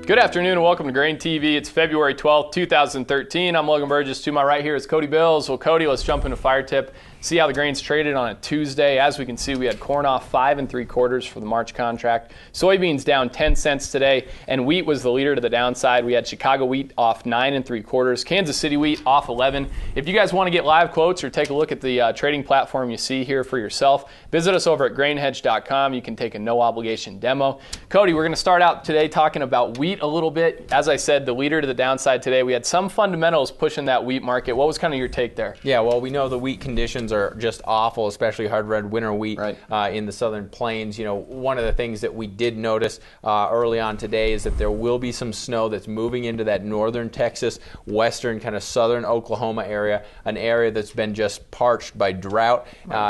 Good afternoon and welcome to GrainTV. It's February 12th, 2013. I'm Logan Burgess. To my right here is Cody Bills. Well, Cody, let's jump into fire tip. See how the grain's traded on a Tuesday. As we can see, we had corn off 5 3/4 for the March contract. Soybeans down 10 cents today, and wheat was the leader to the downside. We had Chicago wheat off 9 3/4, Kansas City wheat off 11. If you guys want to get live quotes or take a look at the trading platform you see here for yourself, visit us over at grainhedge.com. You can take a no-obligation demo. Cody, we're going to start out today talking about wheat a little bit. As I said, the leader to the downside today. We had some fundamentals pushing that wheat market. What was kind of your take there? Yeah, well, we know the wheat conditions are just awful, especially hard red winter wheat in the southern plains. You know, one of the things that we did notice early on today is that there will be some snow that's moving into that northern Texas, western, kind of southern Oklahoma area, an area that's been just parched by drought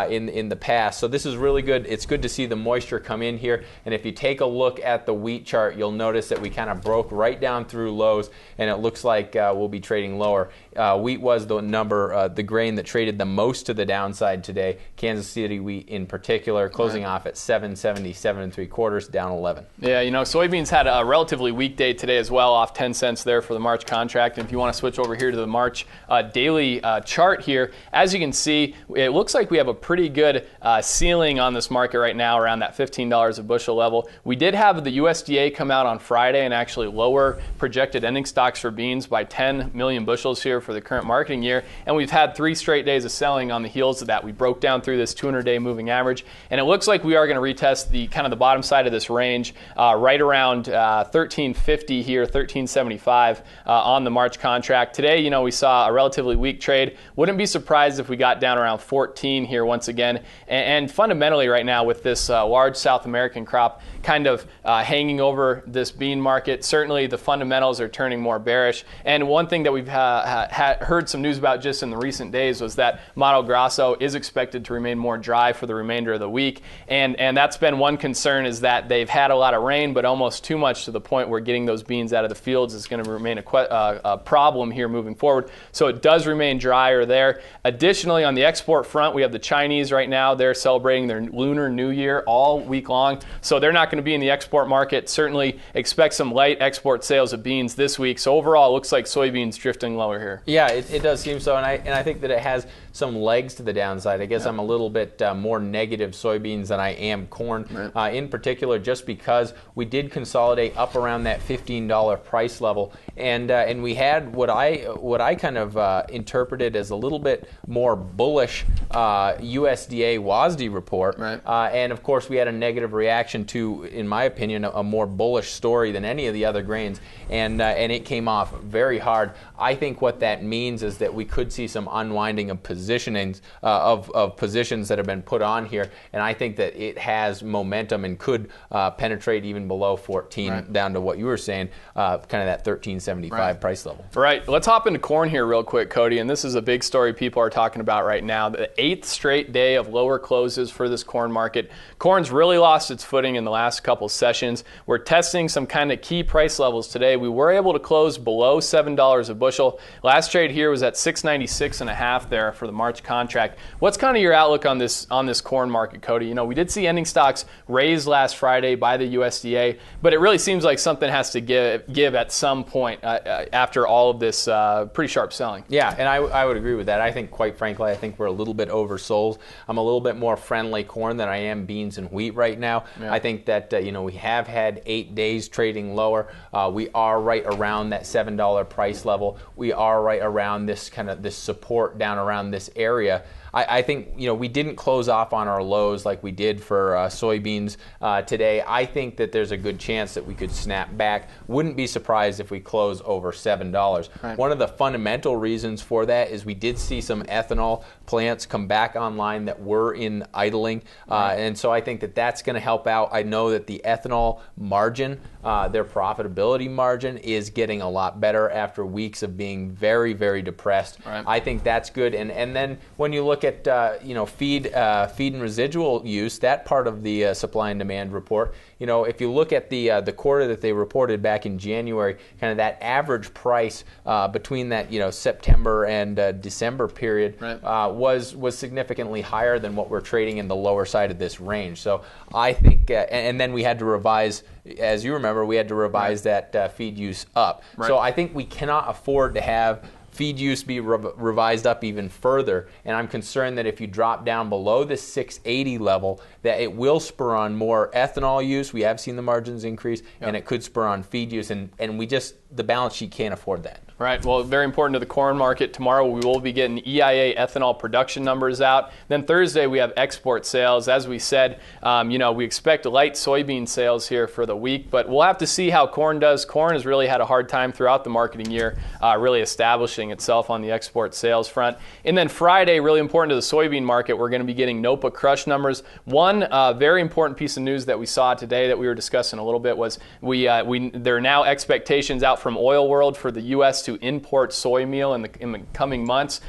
in the past. So this is really good. It's good to see the moisture come in here. And if you take a look at the wheat chart, you'll notice that we kind of broke right down through lows, and it looks like we'll be trading lower. Wheat was the grain that traded the most to the downside today. Kansas City wheat in particular, closing off at 777 3/4, down 11. Yeah, you know, soybeans had a relatively weak day today as well, off 10 cents there for the March contract. And if you want to switch over here to the March daily chart here, as you can see, it looks like we have a pretty good ceiling on this market right now, around that $15 a bushel level. We did have the USDA come out on Friday and actually lower projected ending stocks for beans by 10 million bushels here for the current marketing year, and we've had 3 straight days of selling on the heels of that. We broke down through this 200-day moving average, and it looks like we are going to retest the kind of the bottom side of this range right around 1350 here, 1375 on the March contract. Today, you know, we saw a relatively weak trade. Wouldn't be surprised if we got down around 14 here once again, and fundamentally right now with this large South American crop kind of hanging over this bean market, certainly the fundamentals are turning more bearish. And one thing that we've heard some news about just in the recent days was that Mato Grosso is expected to remain more dry for the remainder of the week, and that's been one concern, is that they've had a lot of rain, but almost too much to the point where getting those beans out of the fields is going to remain a problem here moving forward. So it does remain drier there. Additionally, on the export front, we have the Chinese right now. They're celebrating their Lunar New Year all week long, so they're not going to be in the export market. Certainly expect some light export sales of beans this week. So overall, it looks like soybeans drifting lower here. Yeah, it does seem so, and I think that it has some legs to the downside. I guess I'm a little bit more negative soybeans than I am corn, in particular, just because we did consolidate up around that $15 price level, and we had what I kind of interpreted as a little bit more bullish USDA WASDE report, and of course we had a negative reaction to, in my opinion, a more bullish story than any of the other grains, and it came off very hard. I think what that means is that we could see some unwinding of positionings of positions that have been put on here, and I think that it has momentum and could penetrate even below 14 down to what you were saying, kind of that 1375 price level. Right. Let's hop into corn here real quick, Cody, and this is a big story people are talking about right now. The 8th straight day of lower closes for this corn market. Corn's really lost its footing in the last couple sessions. We're testing some kind of key price levels today. We were able to close below $7 a bushel. Last trade here was at 696.5 there for the March contract. What's kind of your outlook on this corn market, Cody? You know, we did see ending stocks raised last Friday by the USDA, but it really seems like something has to give at some point after all of this pretty sharp selling. Yeah, and I would agree with that. I think, quite frankly, I think we're a little bit oversold. I'm a little bit more friendly corn than I am beans and wheat right now. Yeah. I think that you know, we have had 8 days trading lower. We are right around that $7 price level. We are right around this support down around this area. I think, you know, we didn't close off on our lows like we did for soybeans today. I think that there's a good chance that we could snap back. Wouldn't be surprised if we close over $7. One of the fundamental reasons for that is we did see some ethanol plants come back online that were in idling, and so I think that that's going to help out. I know that the ethanol margin, their profitability margin, is getting a lot better after weeks of being very, very depressed. I think that's good, and then when you look at feed and residual use, that part of the supply and demand report, if you look at the quarter that they reported back in January, kind of that average price between that September and December period was significantly higher than what we're trading in the lower side of this range. So I think, and then we had to revise, as you remember, we had to revise that feed use up. So I think we cannot afford to have feed use be revised up even further, and I'm concerned that if you drop down below the 680 level, that it will spur on more ethanol use. We have seen the margins increase, and it could spur on feed use, and the balance sheet can't afford that. Right. Well, very important to the corn market. Tomorrow we will be getting EIA ethanol production numbers out. Then Thursday we have export sales. As we said, we expect light soybean sales here for the week, but we'll have to see how corn does. Corn has really had a hard time throughout the marketing year, really establishing itself on the export sales front. And then Friday, really important to the soybean market, we're going to be getting NOPA crush numbers. One very important piece of news that we saw today that we were discussing a little bit was there are now expectations out from Oil World for the U.S. to import soy meal in the coming months,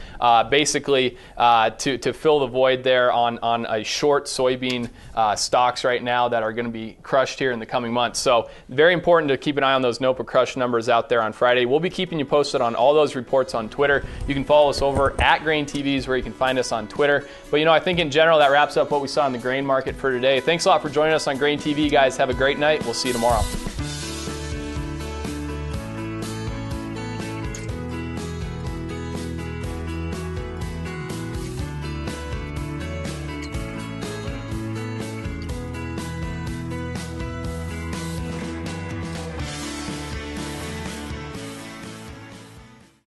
basically to fill the void there on a short soybean stocks right now that are going to be crushed here in the coming months. So very important to keep an eye on those NOPA crush numbers out there on Friday. We'll be keeping you posted on all those reports on Twitter. You can follow us over at GrainTV is where you can find us on Twitter. But I think in general that wraps up what we saw in the grain market for today. Thanks a lot for joining us on GrainTV, guys. Have a great night. We'll see you tomorrow.